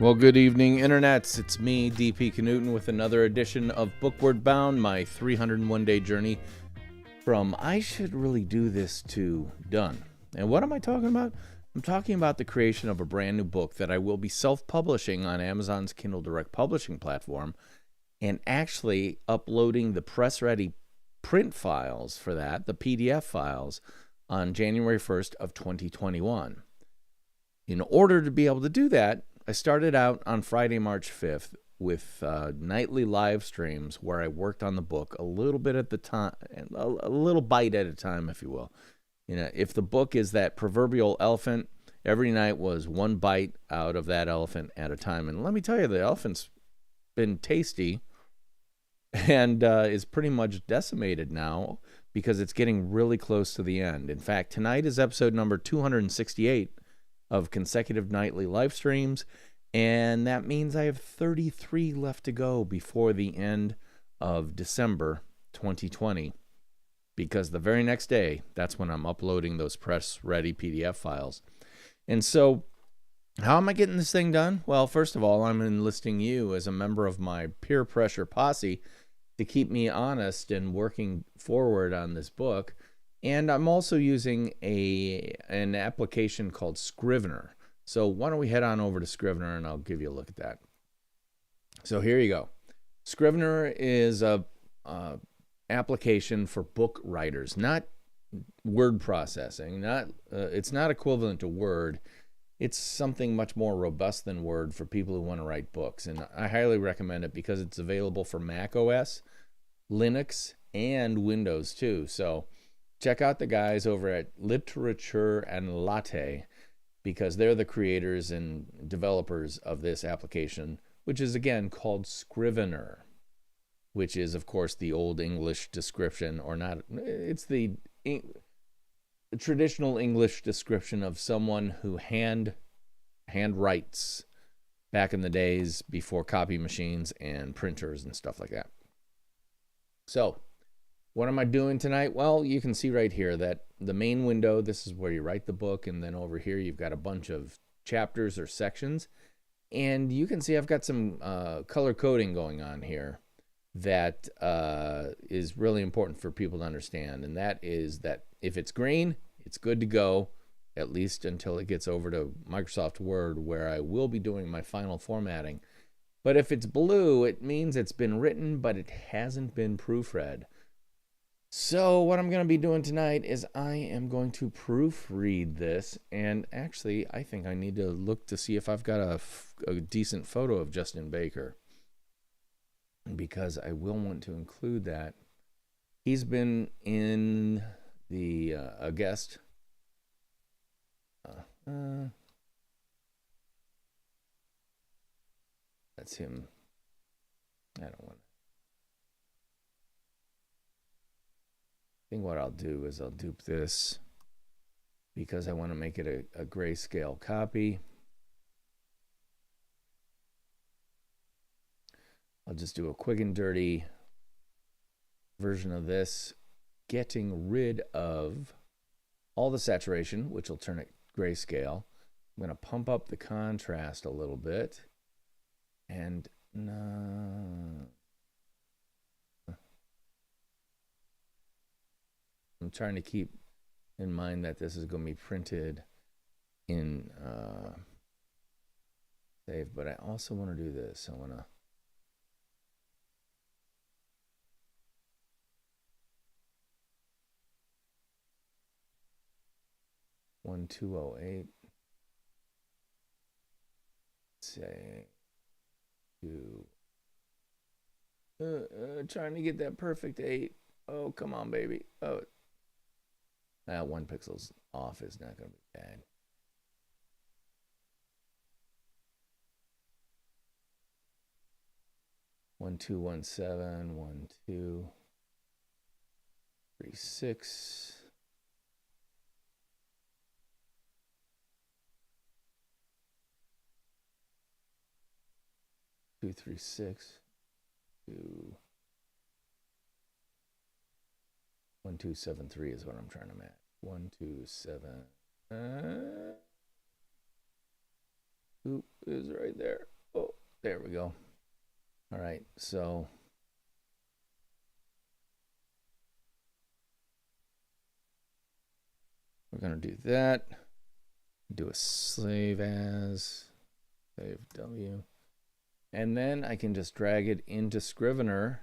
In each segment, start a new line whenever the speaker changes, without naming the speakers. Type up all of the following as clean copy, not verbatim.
Well, good evening, internets. It's me, DP Knudten, with another edition of BOOKWARD BOUND, my 301-day journey from I should really do this to done. And what am I talking about? I'm talking about the creation of a brand new book that I will be self-publishing on Amazon's Kindle Direct Publishing platform, and actually uploading the press-ready print files for that, the PDF files, on January 1st of 2021. In order to be able to do that, I started out on Friday, March 5th with nightly live streams where I worked on the book a little bit at the time, a little bite at a time, if you will. You know, if the book is that proverbial elephant, every night was one bite out of that elephant at a time. And let me tell you, the elephant's been tasty and is pretty much decimated now because it's getting really close to the end. In fact, tonight is episode number 268 of consecutive nightly live streams, and that means I have 33 left to go before the end of December 2020, because the very next day, that's when I'm uploading those press-ready PDF files. And so, how am I getting this thing done? Well, first of all, I'm enlisting you as a member of my peer pressure posse to keep me honest and working forward on this book. And I'm also using an application called Scrivener. So why don't we head on over to Scrivener and I'll give you a look at that. So here you go. Scrivener is a application for book writers, not word processing. It's not equivalent to Word. It's something much more robust than Word for people who want to write books. And I highly recommend it because it's available for macOS, Linux, and Windows too. So check out the guys over at Literature and Latte, because they're the creators and developers of this application, which is again called Scrivener, which is of course the old English description, or not, it's the traditional English description of someone who hand writes back in the days before copy machines and printers and stuff like that. So what am I doing tonight? Well, you can see right here that the main window, this is where you write the book, and then over here you've got a bunch of chapters or sections. And you can see I've got some color coding going on here that is really important for people to understand. And that is that if it's green, it's good to go, at least until it gets over to Microsoft Word, where I will be doing my final formatting. But if it's blue, it means it's been written, but it hasn't been proofread. So what I'm going to be doing tonight is I am going to proofread this, and actually I think I need to look to see if I've got a decent photo of Justin Baker, because I will want to include that. He's been in the a guest. That's him. I don't want to. I think what I'll do is I'll dupe this because I want to make it a grayscale copy. I'll just do a quick and dirty version of this, getting rid of all the saturation, which will turn it grayscale. I'm going to pump up the contrast a little bit, and I'm trying to keep in mind that this is going to be printed in save, but I also want to do this. I want to (1208) say to trying to get that perfect 8. Oh, come on, baby. Oh, 1 pixel's off is not going to be bad. One, 2, 1, 7, 1, 2, 3, 6. Two, 3, 6. 2, 1, 2, 7, 3 is what I'm trying to match. 1, 2, 7. Oop is right there. Oh, there we go. All right, so we're going to do that. Do a save as, save W. And then I can just drag it into Scrivener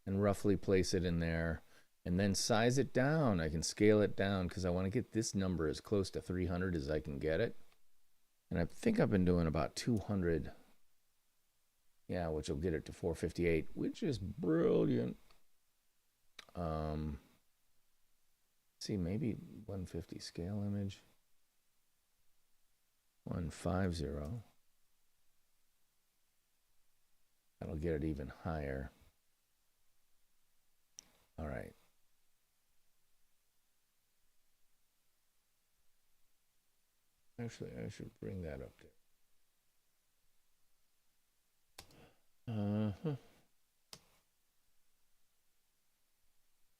and roughly place it in there. And then size it down. I can scale it down because I want to get this number as close to 300 as I can get it. And I think I've been doing about 200. Yeah, which will get it to 458, which is brilliant. See, maybe 150 scale image. 150. That'll get it even higher. All right. Actually, I should bring that up there.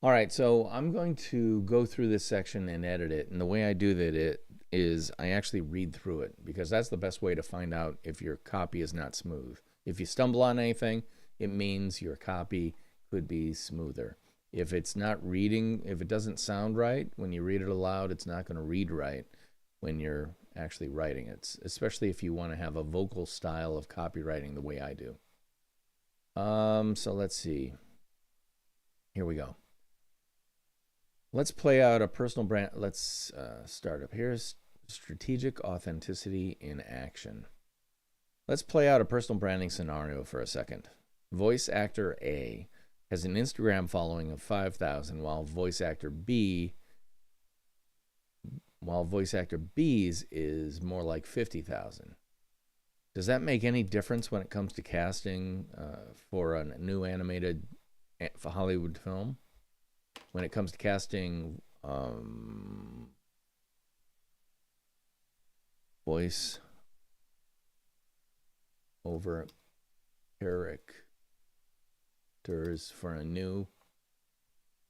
All right, so I'm going to go through this section and edit it. And the way I do that is I actually read through it because that's the best way to find out if your copy is not smooth. If you stumble on anything, it means your copy could be smoother. If it's not reading, if it doesn't sound right, when you read it aloud, it's not going to read right when you're actually writing it, especially if you want to have a vocal style of copywriting the way I do. So let's see. Here we go. Let's play out a personal brand. Let's start up. Here's strategic authenticity in action. Let's play out a personal branding scenario for a second. Voice actor A has an Instagram following of 5,000, while voice actor B's is more like 50,000. Does that make any difference when it comes to casting for a new animated Hollywood film? When it comes to casting voice over characters for a new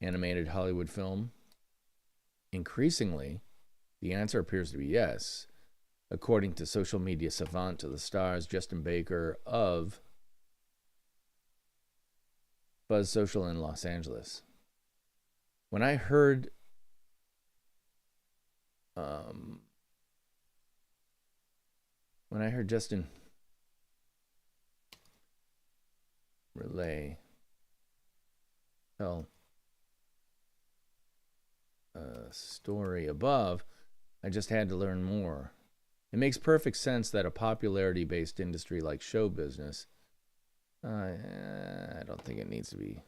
animated Hollywood film? Increasingly, the answer appears to be yes, according to social media savant to the stars Justin Baker of Buzz Social in Los Angeles. When I heard Justin relay tell a story above, I just had to learn more. It makes perfect sense that a popularity-based industry like show business, I don't think it needs to be.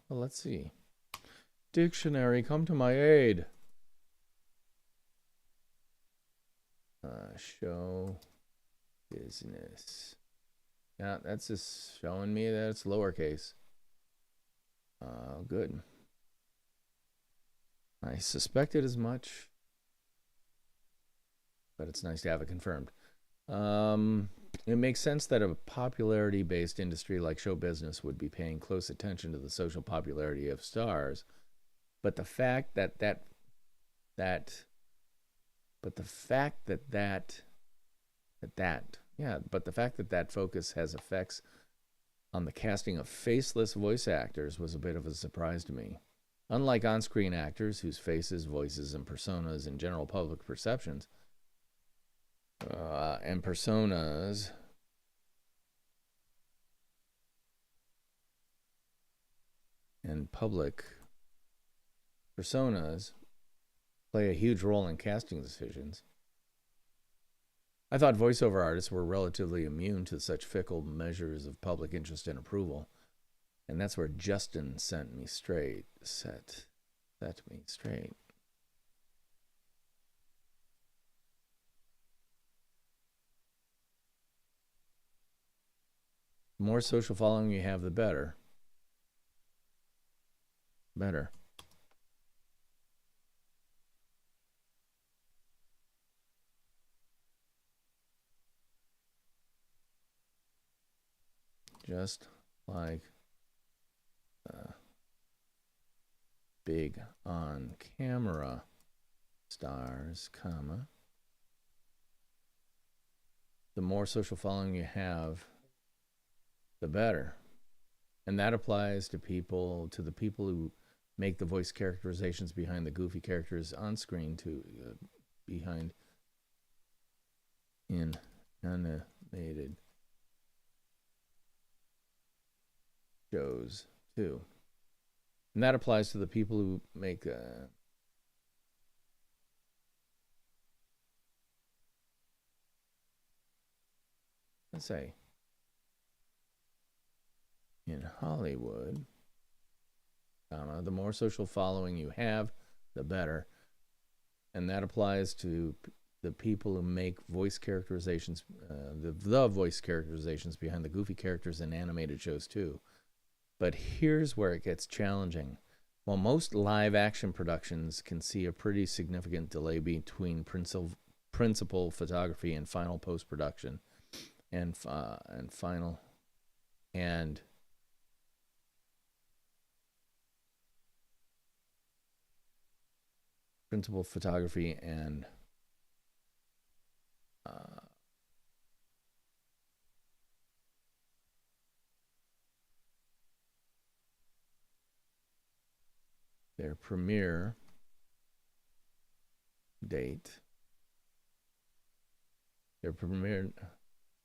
Well, let's see. Dictionary, come to my aid. Show business. Yeah, that's just showing me that it's lowercase. Good. I suspected as much, but it's nice to have it confirmed. It makes sense that a popularity-based industry like show business would be paying close attention to the social popularity of stars, but the fact that that focus has effects on the casting of faceless voice actors was a bit of a surprise to me. Unlike on-screen actors whose faces, voices, and personas and general public perceptions and personas and public personas play a huge role in casting decisions, I thought voiceover artists were relatively immune to such fickle measures of public interest and approval. And that's where Justin set me straight. The more social following you have, the better. Just like big on camera stars, comma, the more social following you have, the better. And that applies to the people who make the voice characterizations behind the goofy characters on screen, behind in animated shows too. And that applies to the people who make let's say in Hollywood, the more social following you have, the better. And that applies to the people who make voice characterizations, the voice characterizations behind the goofy characters in animated shows too. But here's where it gets challenging. While most live action productions can see a pretty significant delay between principal photography and final post-production, and principal photography and their premiere date.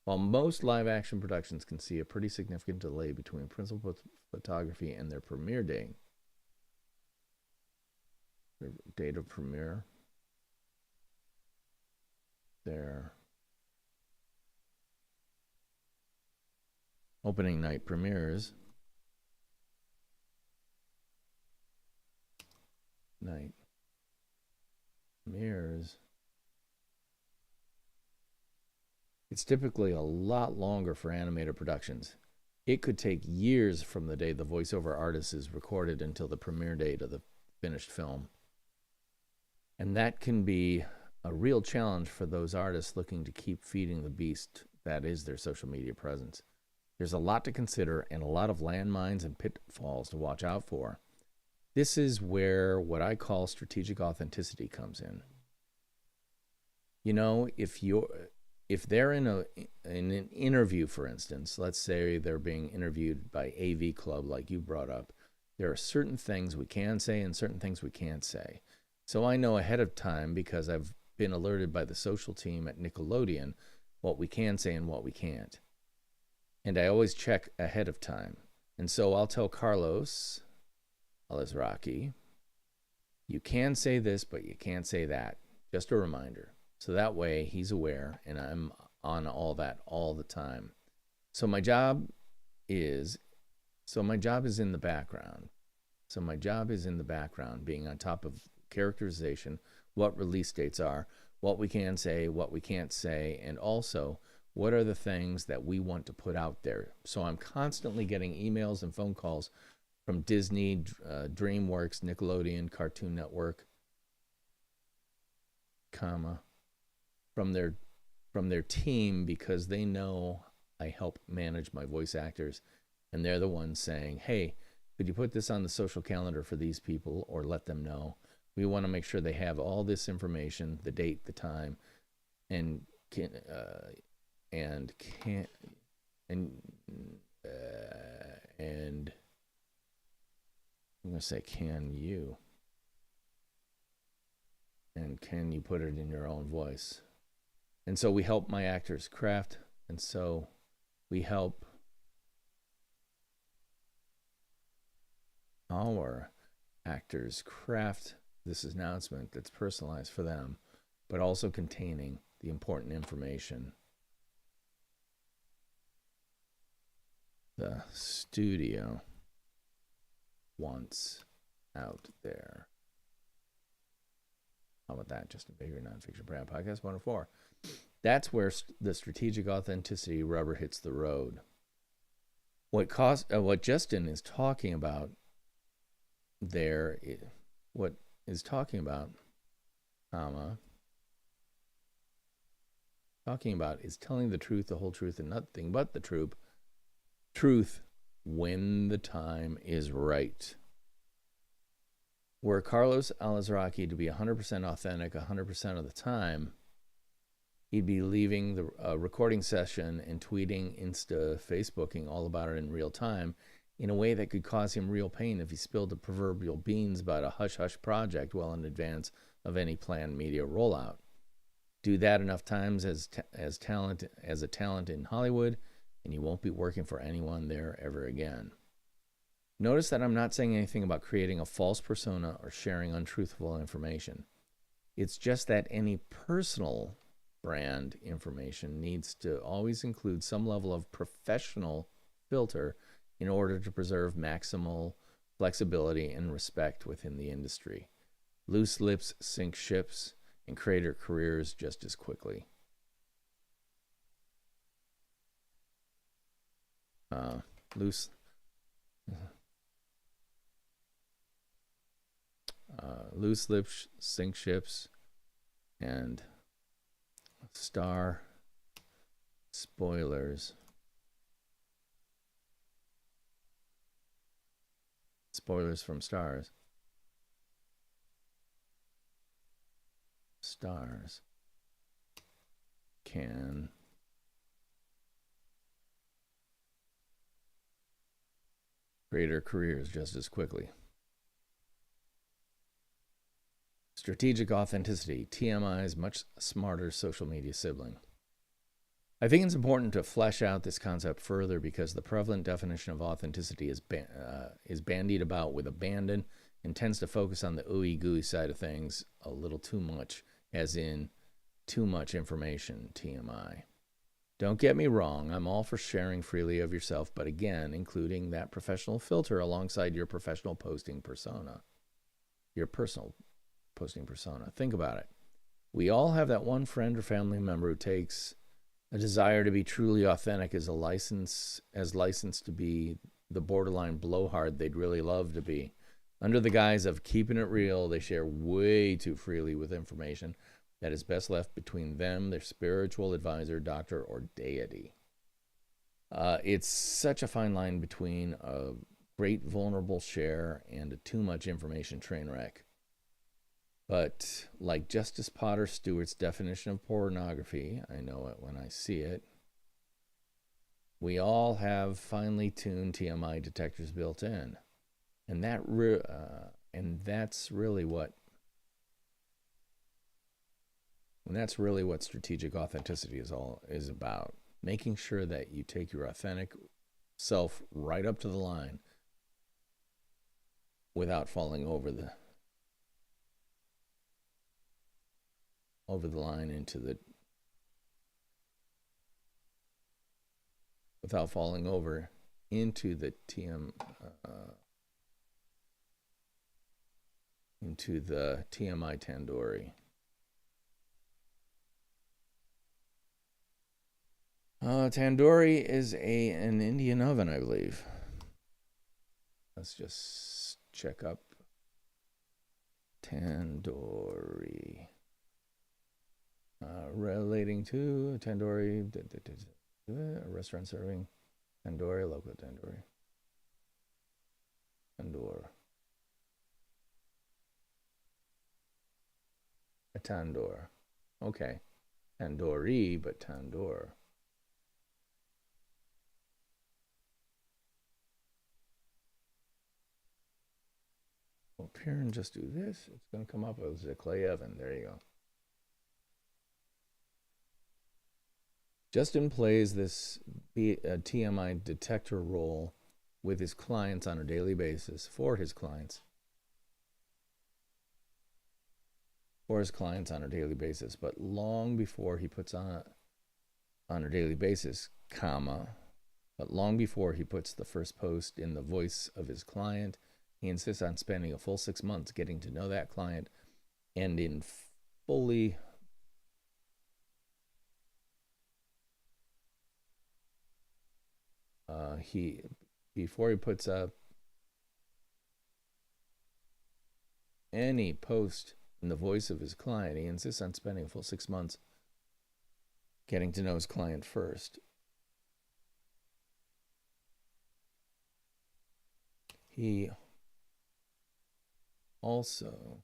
While most live action productions can see a pretty significant delay between principal photography and their premiere date, their date of premiere, their opening night premieres, it's typically a lot longer for animated productions. It could take years from the day the voiceover artist is recorded until the premiere date of the finished film. And that can be a real challenge for those artists looking to keep feeding the beast that is their social media presence. There's a lot to consider and a lot of landmines and pitfalls to watch out for. This is where what I call strategic authenticity comes in. You know, if they're in an interview, for instance, let's say they're being interviewed by AV Club, like you brought up, there are certain things we can say and certain things we can't say. So I know ahead of time, because I've been alerted by the social team at Nickelodeon, what we can say and what we can't. And I always check ahead of time. And so I'll tell Carlos Alazraqui, you can say this, but you can't say that. Just a reminder. So that way he's aware, and I'm on all that all the time. So my job is in the background. Being on top of characterization, what release dates are, what we can say, what we can't say, and also what are the things that we want to put out there. So I'm constantly getting emails and phone calls from Disney, DreamWorks, Nickelodeon, Cartoon Network, from their team, because they know I help manage my voice actors, and they're the ones saying, hey, could you put this on the social calendar for these people, or let them know? We want to make sure they have all this information, the date, the time, and I'm going to say, can you put it in your own voice? And so we help my actors craft, and so we help our actors craft this announcement that's personalized for them, but also containing the important information the studio wants out there. How about that? Just a bigger nonfiction brand podcast 104. That's where the strategic authenticity rubber hits the road. What Justin is talking about there, what is talking about, is telling the truth, the whole truth, and nothing but the truth when the time is right. Were Carlos Alazraqui to be 100% authentic 100% of the time, He'd be leaving the recording session and tweeting, Insta, Facebooking all about it in real time in a way that could cause him real pain if he spilled the proverbial beans about a hush-hush project well in advance of any planned media rollout. Do that enough times as a talent in Hollywood, and you won't be working for anyone there ever again. Notice that I'm not saying anything about creating a false persona or sharing untruthful information. It's just that any personal brand information needs to always include some level of professional filter in order to preserve maximal flexibility and respect within the industry. Loose lips sink ships and creator careers just as quickly. Loose lips sink ships, and star spoilers. Spoilers from stars. Stars can creator careers just as quickly. Strategic authenticity, TMI's much smarter social media sibling. I think it's important to flesh out this concept further because the prevalent definition of authenticity is bandied about with abandon and tends to focus on the ooey-gooey side of things a little too much, as in too much information, TMI. Don't get me wrong, I'm all for sharing freely of yourself, but again, including that professional filter alongside your professional posting persona. Your personal posting persona. Think about it. We all have that one friend or family member who takes a desire to be truly authentic as licensed to be the borderline blowhard they'd really love to be. Under the guise of keeping it real, they share way too freely with information that is best left between them, their spiritual advisor, doctor, or deity. It's such a fine line between a great vulnerable share and a too much information train wreck. But like Justice Potter Stewart's definition of pornography, I know it when I see it, we all have finely tuned TMI detectors built in. And that's really what strategic authenticity is about. Making sure that you take your authentic self right up to the line without falling over the line into the TMI tandoori. Tandoori is an Indian oven, I believe. Let's just check up tandoori. Relating to tandoori, a restaurant serving tandoori, local tandoori. Tandoor. A tandoor. Okay. Tandoori, but tandoor. Up here and just do this. It's going to come up as a clay oven. There you go. Justin plays this TMI detector role with his clients on a daily basis, for his clients on a daily basis, but long before he puts on a daily basis, but long before he puts the first post in the voice of his client, he insists on spending a full 6 months getting to know that client and in fully before he puts up any post in the voice of his client, he insists on spending a full 6 months getting to know his client first. He also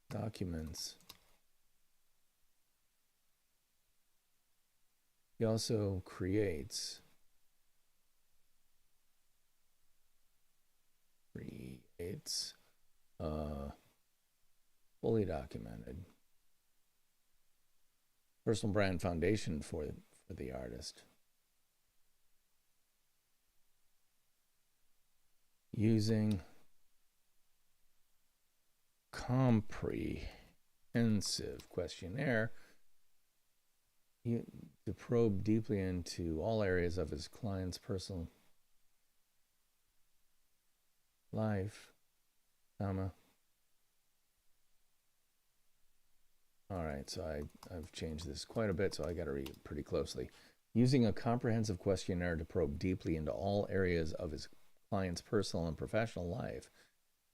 documents. He also creates fully documented personal brand foundation for the artist using comprehensive questionnaire to probe deeply into all areas of his client's personal life, comma. All right, so I've changed this quite a bit, so I got to read it pretty closely. Using a comprehensive questionnaire to probe deeply into all areas of his client's personal and professional life,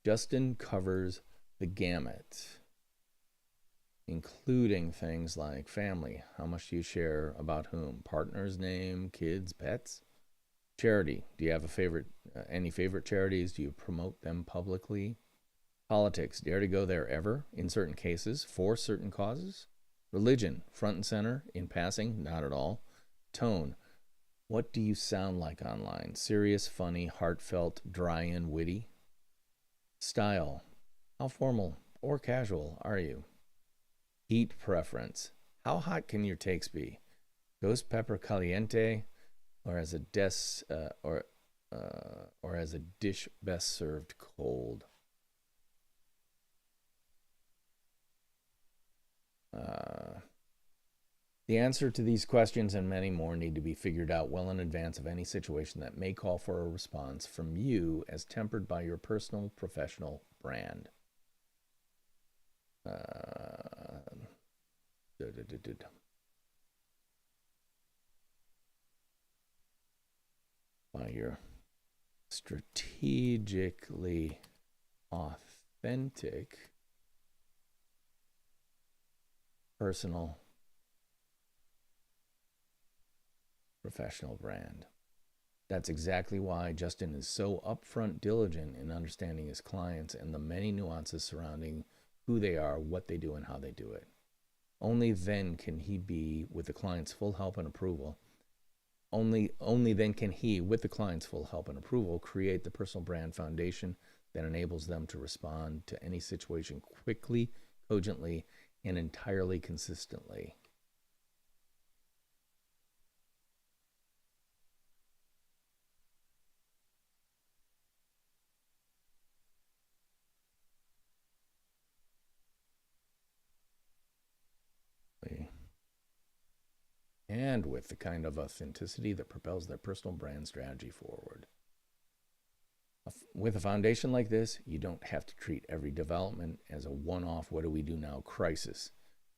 Justin covers the gamut, including things like family, how much do you share about whom, partner's name, kids, pets, charity, do you have a favorite, any favorite charities, do you promote them publicly, politics, dare to go there ever, in certain cases, for certain causes, religion, front and center, in passing, not at all, tone, what do you sound like online, serious, funny, heartfelt, dry and witty, style, how formal or casual are you, heat preference, how hot can your takes be, ghost pepper caliente, or as a or as a dish best served cold. The answer to these questions and many more need to be figured out well in advance of any situation that may call for a response from you as tempered by your personal professional brand. By your strategically authentic personal professional brand. That's exactly why Justin is so upfront diligent in understanding his clients and the many nuances surrounding who they are, what they do, and how they do it. Only then can he be, with the client's full help and approval, only then can he, with the client's full help and approval, create the personal brand foundation that enables them to respond to any situation quickly, cogently, and entirely consistently. And with the kind of authenticity that propels their personal brand strategy forward. With a foundation like this, you don't have to treat every development as a one-off what do we do now crisis.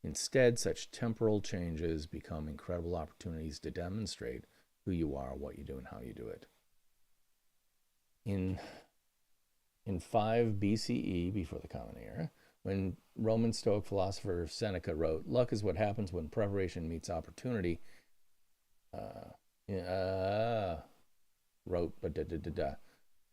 Instead, such temporal changes become incredible opportunities to demonstrate who you are, what you do, and how you do it. In 5 BCE, before the Common Era, when Roman Stoic philosopher Seneca wrote, "Luck is what happens when preparation meets opportunity,"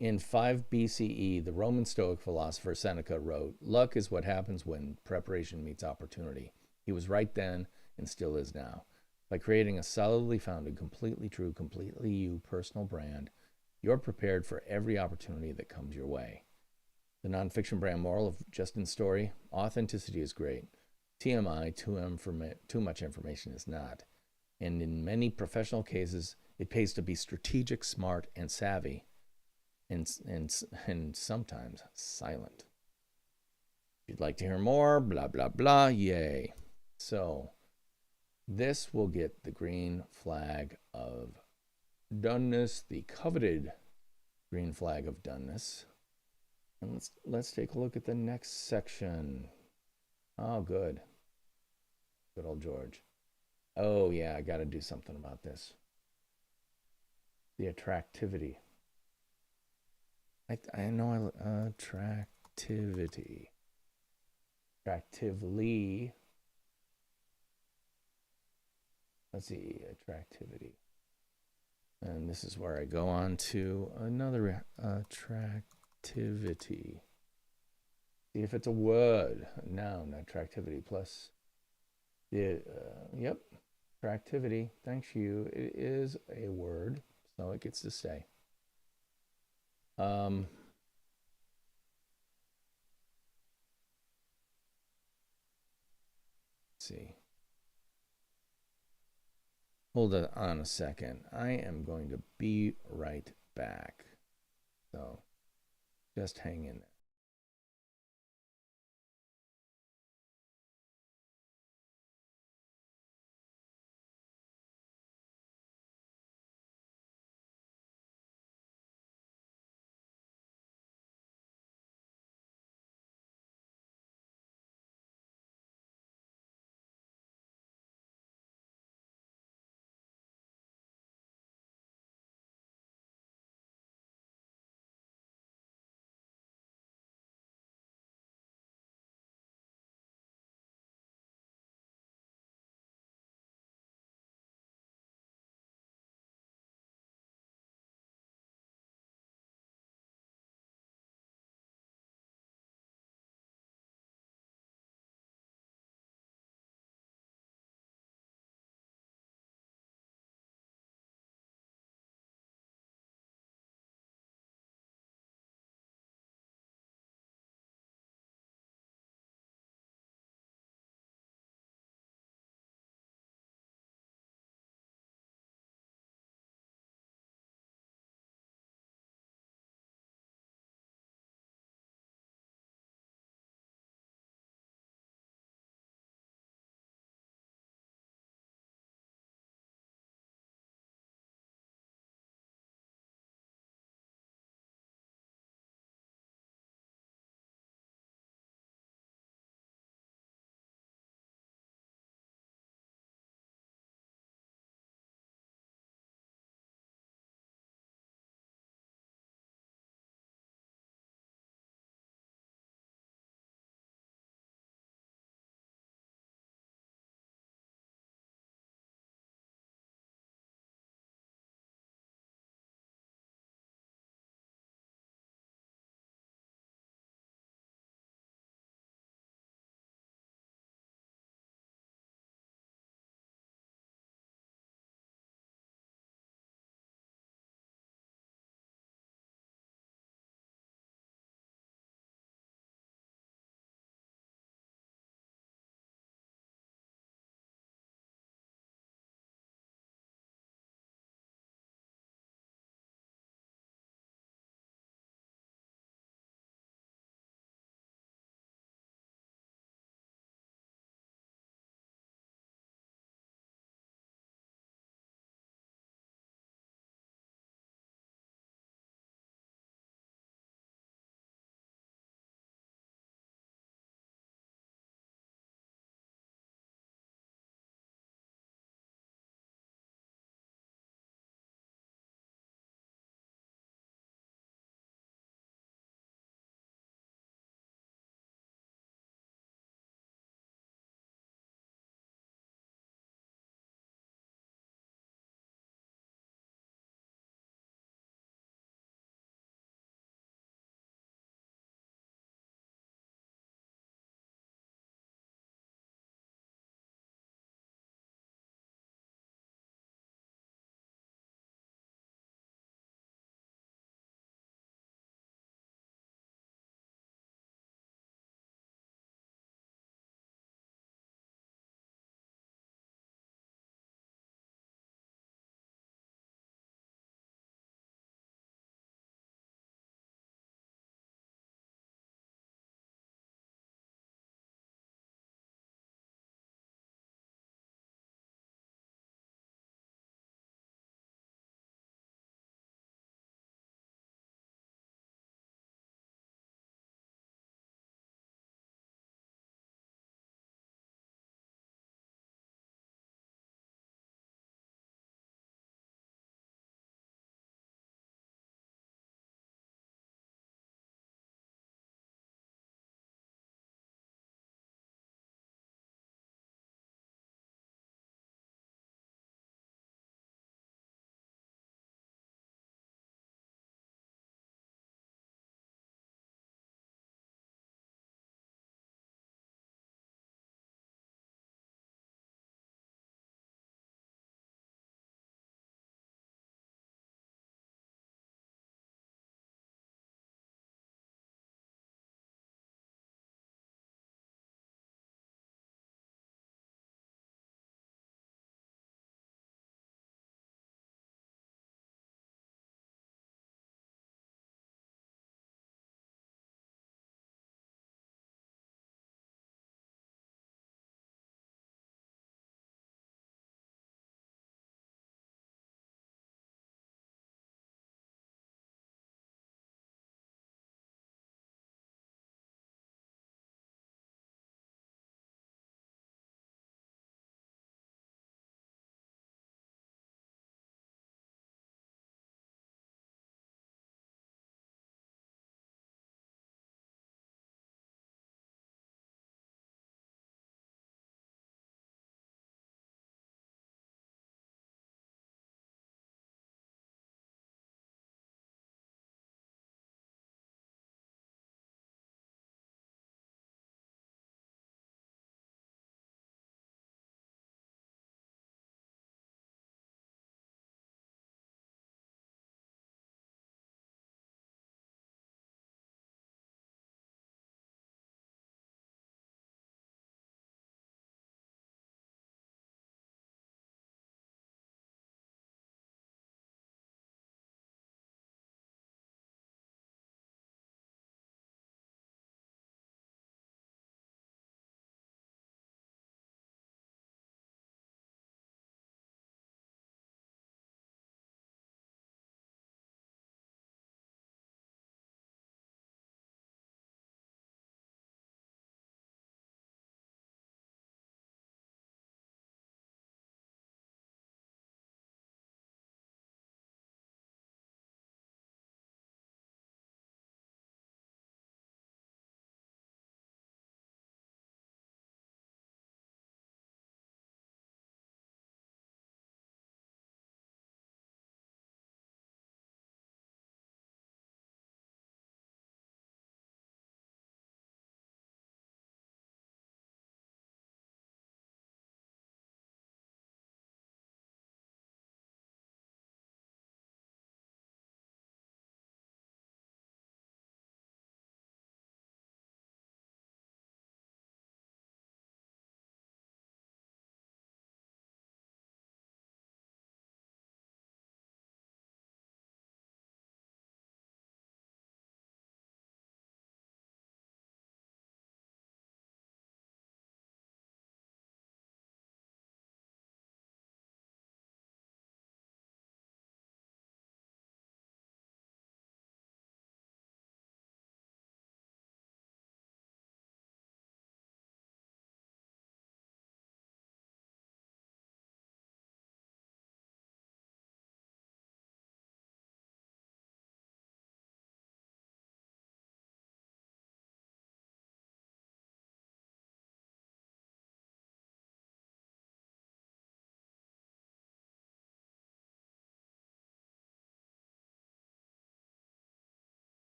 In 5 BCE, the Roman Stoic philosopher Seneca wrote, "Luck is what happens when preparation meets opportunity." He was right then and still is now. By creating a solidly founded, completely true, completely you personal brand, you're prepared for every opportunity that comes your way. The nonfiction brand moral of Justin's story: authenticity is great. TMI, too much information, is not. And in many professional cases, it pays to be strategic, smart, and savvy, and sometimes silent. If you'd like to hear more, blah, blah, blah, yay. So this will get the green flag of doneness, the coveted green flag of doneness. And let's take a look at the next section. Oh, good. Good old George. Oh, yeah, I got to do something about this. The attractivity. I know attractivity. Attractively. Let's see, attractivity. And this is where I go on to another attractivity. See if it's a word. Noun, attractivity plus. Yep, attractivity. Thanks you. It is a word, so it gets to stay. Let's see. Hold on a second. I am going to be right back. So just hang in there.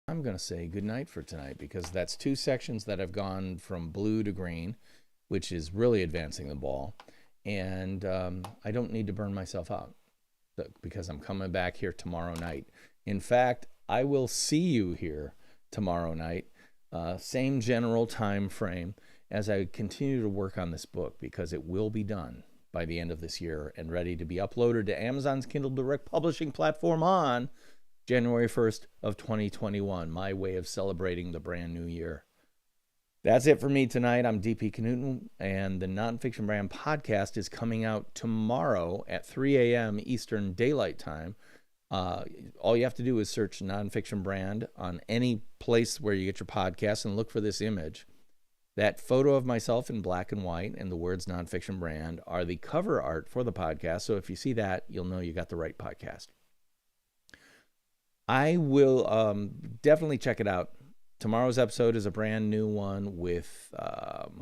I'm going to say goodnight for tonight, because that's 2 sections that have gone from blue to green, which is really advancing the ball. And I don't need to burn myself out, because I'm coming back here tomorrow night. In fact, I will see you here tomorrow night, same general time frame, as I continue to work on this book, because it will be done by the end of this year and ready to be uploaded to Amazon's Kindle Direct Publishing platform on January 1st of 2021, my way of celebrating the brand new year. That's it for me tonight. I'm DP Knudten, and the Nonfiction Brand podcast is coming out tomorrow at 3 a.m. Eastern Daylight Time. All you have to do is search Nonfiction Brand on any place where you get your podcasts and look for this image. That photo of myself in black and white and the words Nonfiction Brand are the cover art for the podcast. So if you see that, you'll know you got the right podcast. I will definitely check it out. Tomorrow's episode is a brand new one with,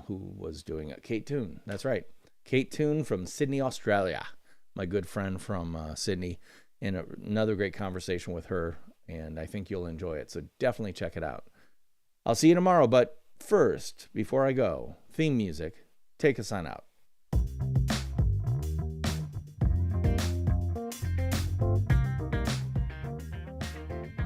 who was doing it? Kate Toon. That's right. Kate Toon from Sydney, Australia. My good friend from Sydney. And another great conversation with her. And I think you'll enjoy it. So definitely check it out. I'll see you tomorrow. But first, before I go, theme music. Take us on out.